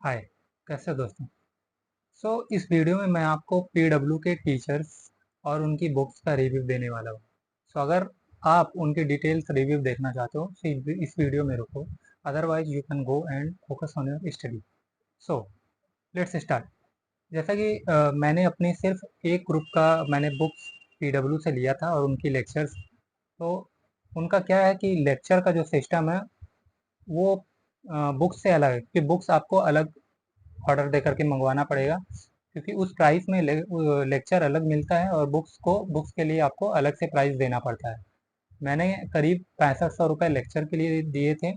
हाय, कैसे हो दोस्तों। इस वीडियो में मैं आपको पीडब्ल्यू के टीचर्स और उनकी बुक्स का रिव्यू देने वाला हूँ। अगर आप उनकी डिटेल्स रिव्यू देखना चाहते हो तो इस वीडियो में रुको। Otherwise you can go and focus on your study. So let's start. जैसा कि मैंने अपनी सिर्फ एक ग्रुप का मैंने बुक्स पीडब्ल्यू से लिया था और उनकी लेक्चर्स। तो उनका क्या है कि लेक्चर का जो सिस्टम है वो बुक्स से अलग है, क्योंकि बुक्स आपको अलग ऑर्डर दे करके मंगवाना पड़ेगा, क्योंकि उस प्राइस में लेक्चर अलग मिलता है और बुक्स के लिए आपको अलग से प्राइस देना पड़ता है। मैंने करीब 6500 रुपये लेक्चर के लिए दिए थे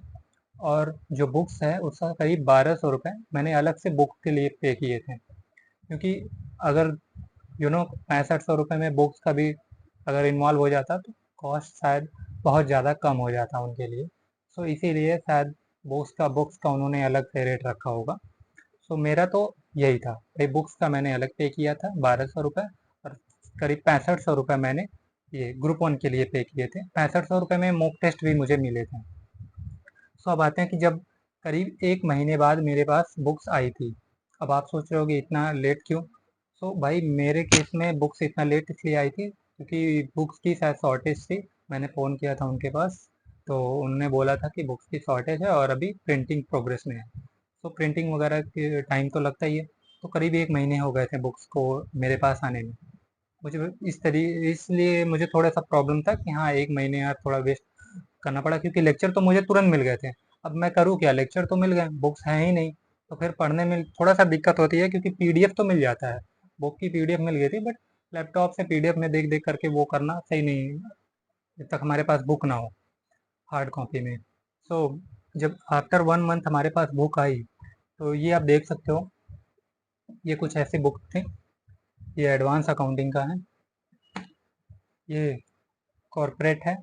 और जो बुक्स है उसका करीब 1200 रुपये मैंने अलग से बुक के लिए पे किए थे, क्योंकि अगर 6500 रुपये में बुक्स का भी अगर इन्वॉल्व हो जाता तो कॉस्ट शायद बहुत ज़्यादा कम हो जाता उनके लिए। इसीलिए शायद बुक्स का उन्होंने अलग से रेट रखा होगा। मेरा तो यही था भाई, बुक्स का मैंने अलग पे किया था 1200 रुपये और करीब 6500 रुपये मैंने ये ग्रुप वन के लिए पे किए थे। 6500 रुपये में मॉक टेस्ट भी मुझे मिले थे। अब आते हैं कि जब करीब एक महीने बाद मेरे पास बुक्स आई थी। अब आप सोच रहे होगे इतना लेट क्यों। भाई मेरे केस में बुक्स इतना लेट इसलिए आई थी क्योंकि बुक्स की शायद शॉर्टेज थी। मैंने फ़ोन किया था उनके पास, तो उन्होंने बोला था कि बुक्स की शॉर्टेज है और अभी प्रिंटिंग प्रोग्रेस में है। प्रिंटिंग वगैरह के टाइम तो लगता ही है। तो करीब एक महीने हो गए थे बुक्स को मेरे पास आने में। मुझे इसलिए मुझे थोड़ा सा प्रॉब्लम था कि हाँ, एक महीने यार थोड़ा वेस्ट करना पड़ा, क्योंकि लेक्चर तो मुझे तुरंत मिल गए थे। अब मैं करूँ क्या, लेक्चर तो मिल गए, बुक्स हैं ही नहीं। तो फिर पढ़ने में थोड़ा सा दिक्कत होती है, क्योंकि पीडीएफ तो मिल जाता है। बुक की पीडीएफ मिल गई थी, बट लैपटॉप से पीडीएफ में देख देख करके वो करना सही नहीं है, जब तक हमारे पास बुक ना हो हार्ड कॉपी में। सो जब आफ्टर 1 मंथ हमारे पास बुक आई, तो ये आप देख सकते हो, ये कुछ ऐसी बुक थी। ये एडवांस अकाउंटिंग का है, ये कॉरपोरेट है,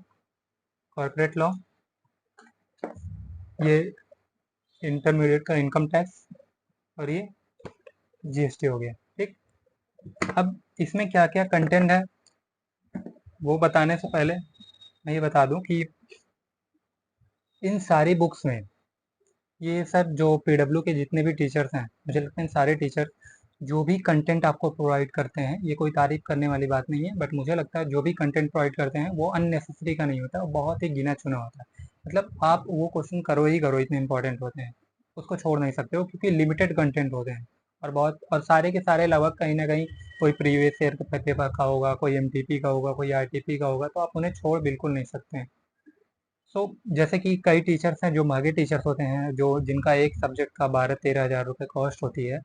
कॉरपोरेट लॉ, ये इंटरमीडिएट का इनकम टैक्स, और ये जीएसटी हो गया। ठीक। अब इसमें क्या क्या कंटेंट है वो बताने से पहले मैं ये बता दूं कि इन सारी बुक्स में ये सब जो पीडब्ल्यू के जितने भी टीचर्स हैं, मुझे लगता है इन सारे टीचर जो भी कंटेंट आपको प्रोवाइड करते हैं, ये कोई तारीफ करने वाली बात नहीं है, बट मुझे लगता है जो भी कंटेंट प्रोवाइड करते हैं वो अननेसेसरी का नहीं होता, वो बहुत ही गिना चुना होता है। मतलब आप वो क्वेश्चन करो ही करो, इतने इंपॉर्टेंट होते हैं, उसको छोड़ नहीं सकते हो, क्योंकि लिमिटेड कंटेंट होते हैं। और सारे के सारे लगभग कहीं ना कहीं कोई प्रीवियस ईयर के पेपर का होगा, कोई एमटीपी का होगा, कोई आरटीपी का होगा, तो आप उन्हें छोड़ बिल्कुल नहीं सकते हैं। जैसे कि कई टीचर्स हैं जो महंगे टीचर्स होते हैं, जो जिनका एक सब्जेक्ट का 12-13 हज़ार रुपये कॉस्ट होती है,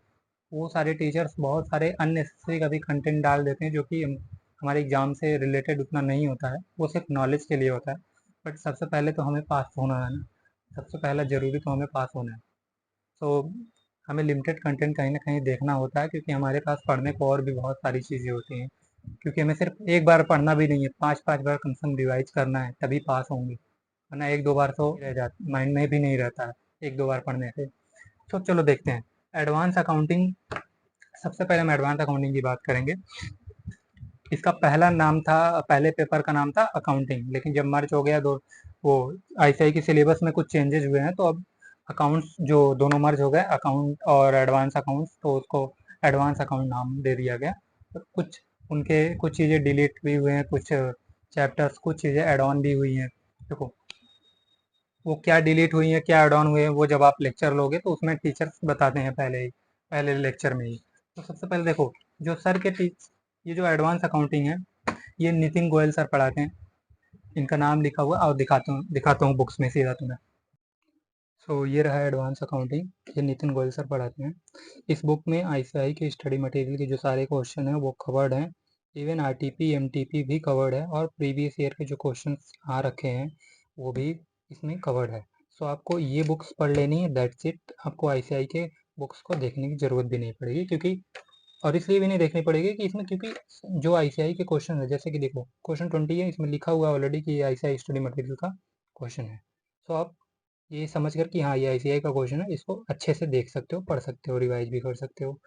वो सारे टीचर्स बहुत सारे अननेसेसरी का भी कंटेंट डाल देते हैं, जो कि हमारे एग्ज़ाम से रिलेटेड उतना नहीं होता है, वो सिर्फ नॉलेज के लिए होता है। बट सबसे पहले तो हमें पास होना है ना, सबसे पहला ज़रूरी तो हमें पास होना है। सो हमें लिमिटेड कंटेंट कहीं ना कहीं देखना होता है, क्योंकि हमारे पास पढ़ने को और भी बहुत सारी चीज़ें होती हैं, क्योंकि हमें सिर्फ एक बार पढ़ना भी नहीं है, 5-5 बार कम से कम रिवाइज करना है, तभी पास होंगे, वरना एक दो बार तो रह जाता, माइंड में भी नहीं रहता है एक दो बार पढ़ने से। तो चलो देखते हैं एडवांस अकाउंटिंग। सबसे पहले हम एडवांस अकाउंटिंग की बात करेंगे। इसका पहला नाम था, पहले पेपर का नाम था अकाउंटिंग, लेकिन जब मर्ज हो गया, दो वो आईसीआई के सिलेबस में कुछ चेंजेस हुए हैं, तो अब अकाउंट्स जो दोनों मर्ज हो गए, अकाउंट और एडवांस अकाउंट्स, तो उसको एडवांस अकाउंट नाम दे दिया गया। तो कुछ चीज़ें डिलीट भी हुए हैं, कुछ चैप्टर्स, कुछ चीज़ें एड ऑन भी हुई हैं। देखो, वो क्या डिलीट हुई है, क्या ऐड ऑन हुए हैं, वो जब आप लेक्चर लोगे तो उसमें टीचर्स बताते हैं पहले ही, पहले लेक्चर में ही। तो सबसे पहले देखो, जो सर के टीच ये जो एडवांस अकाउंटिंग है, ये नितिन गोयल सर पढ़ाते हैं। इनका नाम लिखा हुआ और दिखाता हूँ बुक्स में सीधा तुम्हें। ये रहा एडवांस अकाउंटिंग, ये नितिन गोयल सर पढ़ाते हैं। इस बुक में आईसीआई के स्टडी मटेरियल के जो सारे क्वेश्चन हैं वो कवर्ड हैं। इवन आरटीपी एमटीपी भी कवर्ड है, और प्रीवियस ईयर के जो क्वेश्चन आ रखे हैं वो भी इसमें कवर्ड है। आपको ये बुक्स पढ़ लेनी है, दैट्स इट। आपको आईसीआई के बुक्स को देखने की ज़रूरत भी नहीं पड़ेगी, क्योंकि और इसलिए भी नहीं देखनी पड़ेगी कि इसमें, क्योंकि जो आईसीआई के क्वेश्चन है, जैसे कि देखो क्वेश्चन 20 है, इसमें लिखा हुआ ऑलरेडी कि ये आईसीआई स्टडी मटेरियल का क्वेश्चन है। आप ये समझ कर कि हाँ, ये आईसीआई का क्वेश्चन है, इसको अच्छे से देख सकते हो, पढ़ सकते हो, रिवाइज भी कर सकते हो।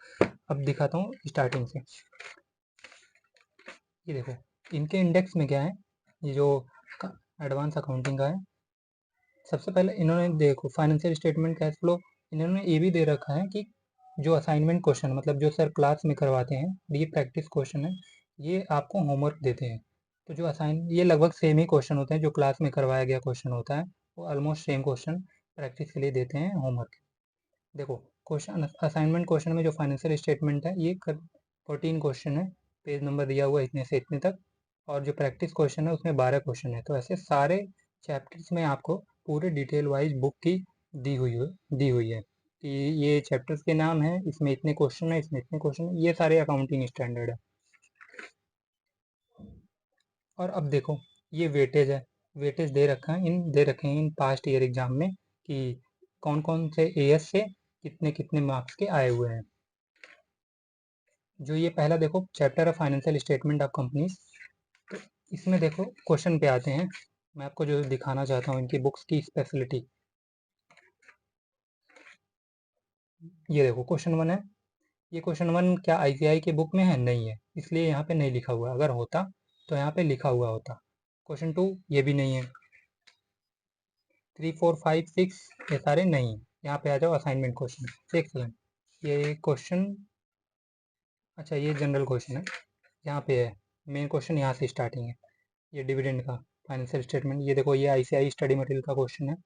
अब दिखाता हूँ स्टार्टिंग से। ये देखो, इनके इंडेक्स में क्या है, ये जो एडवांस अकाउंटिंग का है, सबसे पहले इन्होंने देखो फाइनेंशियल स्टेटमेंट, कैश फ्लो, इन्होंने ये भी दे रखा है कि जो असाइनमेंट क्वेश्चन मतलब जो सर क्लास में करवाते हैं, ये प्रैक्टिस क्वेश्चन है, ये आपको होमवर्क देते हैं। तो जो ये लगभग सेम ही क्वेश्चन होते हैं, जो क्लास में करवाया गया क्वेश्चन होता है, वो ऑलमोस्ट सेम क्वेश्चन प्रैक्टिस के लिए देते हैं होमवर्क। देखो क्वेश्चन असाइनमेंट क्वेश्चन में जो फाइनेंशियल स्टेटमेंट है, ये 14 क्वेश्चन है, पेज नंबर दिया हुआ है इतने से इतने तक, और जो प्रैक्टिस क्वेश्चन है उसमें 12 क्वेश्चन है। तो ऐसे सारे चैप्टर्स में आपको पूरे डिटेल वाइज बुक की दी हुई है कि ये चैप्टर्स के नाम है, इसमें इतने क्वेश्चन है, इसमें इतने क्वेश्चन है, ये सारे अकाउंटिंग स्टैंडर्ड है। और अब देखो ये वेटेज है, वेटेज दे रखे हैं इन पास्ट ईयर एग्जाम में कि कौन कौन से एएस से कितने कितने मार्क्स के आए हुए हैं। जो ये पहला देखो चैप्टर है फाइनेंशियल स्टेटमेंट ऑफ कंपनीज, तो इसमें देखो क्वेश्चन पे आते हैं। मैं आपको जो दिखाना चाहता हूँ इनकी बुक्स की स्पेशलिटी, ये देखो क्वेश्चन 1 है। ये क्वेश्चन 1 क्या आईसीआई की बुक में है? नहीं है, इसलिए यहाँ पे नहीं लिखा हुआ। अगर होता तो यहाँ पे लिखा हुआ होता। क्वेश्चन 2 ये भी नहीं है। 3 4 5 6 ये सारे नहीं है। यहाँ पे आ जाओ असाइनमेंट क्वेश्चन। एक सेकेंड, ये क्वेश्चन, अच्छा ये जनरल क्वेश्चन है, यहाँ पे है मेन क्वेश्चन, यहाँ से स्टार्टिंग है। ये डिविडेंड का फाइनेंशियल स्टेटमेंट, ये देखो ये आईसीआई स्टडी मटेरियल का क्वेश्चन है।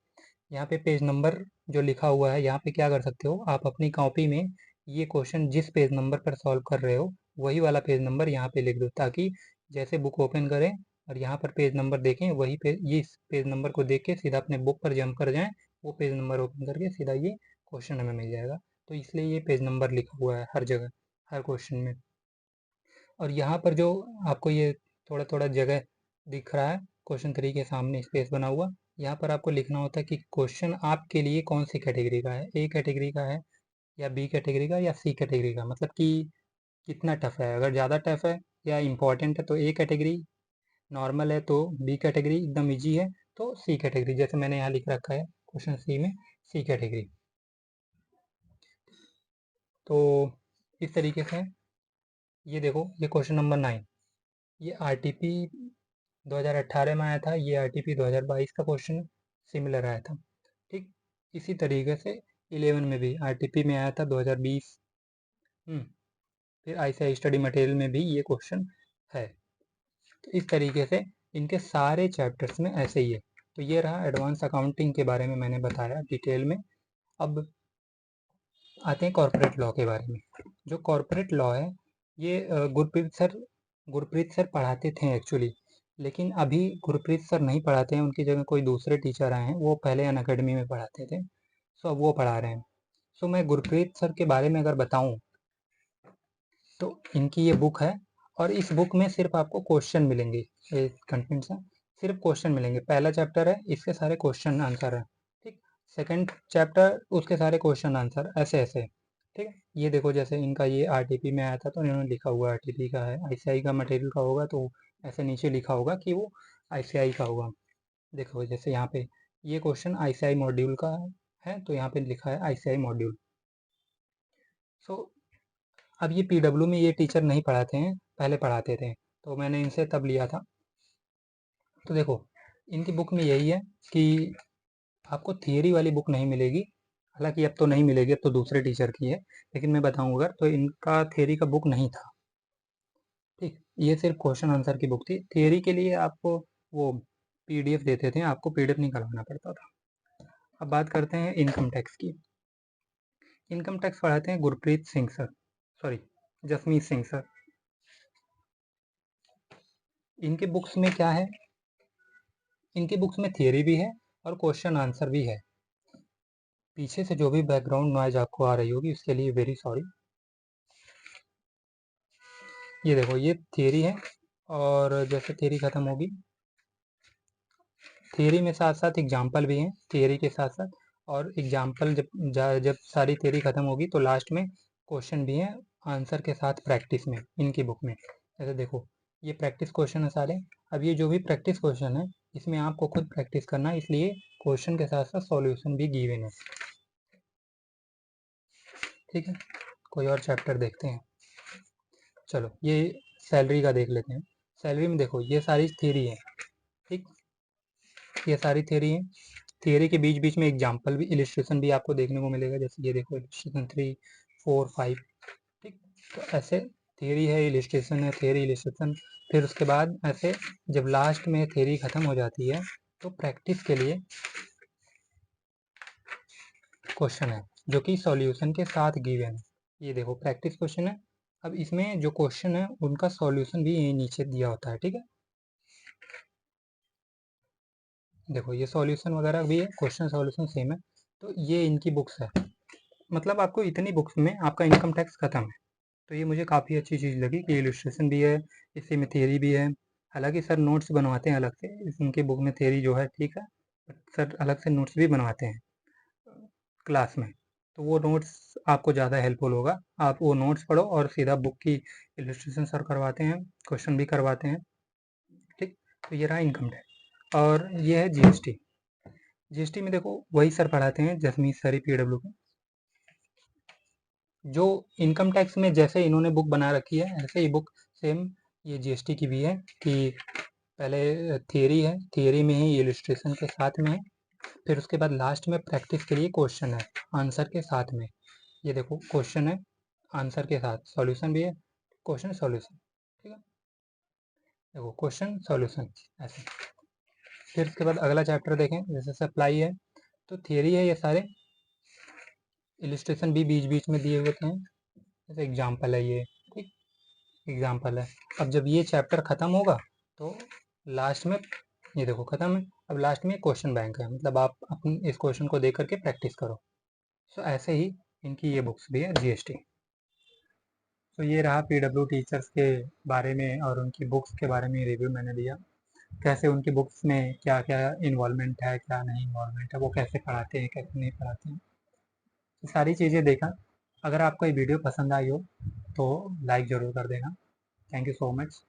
यहाँ पे पेज नंबर जो लिखा हुआ है, यहाँ पे क्या कर सकते हो आप अपनी कॉपी में, ये क्वेश्चन जिस पेज नंबर पर सॉल्व कर रहे हो वही वाला पेज नंबर यहाँ पे लिख दो, ताकि जैसे बुक ओपन करें और यहाँ पर पेज नंबर देखें, वही पेज, ये इस पेज नंबर को देख के सीधा अपने बुक पर जंप कर जाएं, वो पेज नंबर ओपन करके सीधा ये क्वेश्चन हमें मिल जाएगा। तो इसलिए ये पेज नंबर लिखा हुआ है हर जगह, हर क्वेश्चन में। और यहाँ पर जो आपको ये थोड़ा थोड़ा जगह दिख रहा है, क्वेश्चन 3 के सामने स्पेस बना हुआ, यहाँ पर आपको लिखना होता है कि क्वेश्चन आपके लिए कौन सी कैटेगरी का है, ए कैटेगरी का है या बी कैटेगरी का या सी कैटेगरी का, मतलब कि कितना टफ है। अगर ज़्यादा टफ है या इम्पोर्टेंट है तो ए कैटेगरी, नॉर्मल है तो बी कैटेगरी, एकदम इजी है तो सी कैटेगरी, जैसे मैंने यहाँ लिख रखा है क्वेश्चन सी में सी कैटेगरी। तो इस तरीके से ये देखो ये क्वेश्चन नंबर 9, ये आरटीपी 2018 में आया था, ये आरटीपी 2022 का क्वेश्चन सिमिलर आया था। ठीक, इसी तरीके से 11 में भी आरटीपी में आया था 2020। फिर आईसीआई स्टडी मटेरियल में भी ये क्वेश्चन है। तो इस तरीके से इनके सारे चैप्टर्स में ऐसे ही है। तो ये रहा एडवांस अकाउंटिंग के बारे में मैंने बताया डिटेल में। अब आते हैं कॉर्पोरेट लॉ के बारे में। जो कॉर्पोरेट लॉ है, ये गुरप्रीत सर पढ़ाते थे एक्चुअली, लेकिन अभी गुरप्रीत सर नहीं पढ़ाते हैं, उनकी जगह कोई दूसरे टीचर आए हैं। वो पहले अनअकैडमी में पढ़ाते थे, सो अब वो पढ़ा रहे हैं। सो मैं गुरप्रीत सर के बारे में अगर बताऊं तो इनकी ये बुक है, और इस बुक में सिर्फ आपको क्वेश्चन मिलेंगे, कंटेंट से सिर्फ क्वेश्चन मिलेंगे। पहला चैप्टर है, इसके सारे क्वेश्चन आंसर है। ठीक, सेकंड चैप्टर, उसके सारे क्वेश्चन आंसर, ऐसे ऐसे। ठीक है, ये देखो जैसे इनका ये आरटीपी में आया था तो इन्होंने लिखा हुआ आरटीपी का है, आईसीआई का मटेरियल का होगा तो ऐसे नीचे लिखा होगा कि वो आईसीआई का होगा। देखो जैसे यहाँ पे ये क्वेश्चन आईसीआई मॉड्यूल का है, तो यहाँ पे लिखा है आईसीआई मॉड्यूल। सो अब ये पीडब्ल्यू में ये टीचर नहीं पढ़ाते हैं, पहले पढ़ाते थे, तो मैंने इनसे तब लिया था। तो देखो इनकी बुक में यही है कि आपको थियरी वाली बुक नहीं मिलेगी, हालांकि अब तो नहीं मिलेगी, अब तो दूसरे टीचर की है, लेकिन मैं बताऊँ अगर तो इनका थियरी का बुक नहीं था। ठीक, ये सिर्फ क्वेश्चन आंसर की बुक थी। थियरी के लिए आपको वो पीडीएफ देते थे, आपको पीडीएफ निकलवाना पड़ता था। अब बात करते हैं इनकम टैक्स की। इनकम टैक्स पढ़ाते हैं Gurpreet Singh sir, sorry Jasmeet Singh sir. इनके बुक्स में क्या है, इनकी बुक्स में थियरी भी है और क्वेश्चन आंसर भी है। पीछे से जो भी बैकग्राउंड नॉइज आपको आ रही होगी उसके लिए वेरी सॉरी। ये देखो ये थियरी है, और जैसे थियरी खत्म होगी, थियरी में साथ साथ एग्जाम्पल भी हैं थियरी के साथ साथ, और एग्जाम्पल जब सारी थियरी खत्म होगी तो लास्ट में क्वेश्चन भी हैं आंसर के साथ प्रैक्टिस में इनकी बुक में। जैसे देखो ये प्रैक्टिस क्वेश्चन है सारे। अब ये जो भी प्रैक्टिस क्वेश्चन है इसमें आपको खुद प्रैक्टिस करना है, इसलिए क्वेश्चन के साथ साथ सॉल्यूशन भी गिवन है। ठीक है, कोई और चैप्टर देखते हैं। चलो ये सैलरी का देख लेते हैं। सैलरी में देखो ये सारी थ्योरी है। ठीक, ये सारी थ्योरी है। थियरी के बीच बीच में एग्जाम्पल भी, इलिस्ट्रेशन भी आपको देखने को मिलेगा। जैसे ये देखो इलिस्ट्रेशन 3, 4, 5, ठीक। तो ऐसे थियरी है, इलिस्ट्रेशन है, थियरी इलिस्ट्रेशन, फिर उसके बाद ऐसे जब लास्ट में थियरी खत्म हो जाती है तो प्रैक्टिस के लिए क्वेश्चन है जो कि सॉल्यूशन के साथ गिवन है। ये देखो प्रैक्टिस क्वेश्चन है। अब इसमें जो क्वेश्चन है उनका सॉल्यूशन भी यहीं नीचे दिया होता है, ठीक है। देखो ये सॉल्यूशन वगैरह भी है, क्वेश्चन सॉल्यूशन सेम है। तो ये इनकी बुक्स है, मतलब आपको इतनी बुक्स में आपका इनकम टैक्स खत्म है। तो ये मुझे काफ़ी अच्छी चीज़ लगी कि इलस्ट्रेशन भी है, इसी में थियरी भी है। हालांकि सर नोट्स बनवाते हैं अलग से, उनकी बुक में थियरी जो है ठीक है, बट सर अलग से नोट्स भी बनवाते हैं क्लास में। तो वो नोट्स आपको ज़्यादा हेल्पफुल होगा, आप वो नोट्स पढ़ो और सीधा बुक की इलस्ट्रेशन सर करवाते हैं, क्वेश्चन भी करवाते हैं, ठीक। तो ये रहा इनकम टैक्स। और ये है जीएसटी। जीएसटी में देखो वही सर पढ़ाते हैं, जसमीत सर ही पीडब्ल्यू के। जो इनकम टैक्स में जैसे इन्होंने बुक बना रखी है ऐसे ही बुक सेम ये जीएसटी की भी है, कि पहले थियरी है, थियरी में ही इलस्ट्रेशन के साथ में है, फिर उसके बाद लास्ट में प्रैक्टिस के लिए क्वेश्चन है आंसर के साथ में। ये देखो क्वेश्चन है आंसर के साथ, सॉल्यूशन भी है, क्वेश्चन सॉल्यूशन, ठीक है। देखो क्वेश्चन सॉल्यूशन ऐसे। फिर उसके बाद अगला चैप्टर देखें, जैसे सप्लाई है, तो थियरी है ये सारे, इलस्ट्रेशन भी बीच बीच में दिए हुए हैं, जैसे एग्जाम्पल है ये, ठीक, एग्जाम्पल है। अब जब ये चैप्टर ख़त्म होगा तो लास्ट में ये देखो ख़त्म है, अब लास्ट में क्वेश्चन बैंक है, मतलब आप अपनी इस क्वेश्चन को देख करके प्रैक्टिस करो। सो ऐसे ही इनकी ये बुक्स भी है जीएसटी। तो ये रहा पीडब्ल्यू टीचर्स के बारे में और उनकी बुक्स के बारे में रिव्यू मैंने दिया, कैसे उनकी बुक्स में क्या क्या इन्वॉल्वमेंट है, क्या नहीं इन्वॉल्वमेंट है, वो कैसे पढ़ाते हैं, कैसे नहीं पढ़ाते हैं, ये सारी चीज़ें देखा। अगर आपको ये वीडियो पसंद आई हो तो लाइक ज़रूर कर देना। Thank you so much.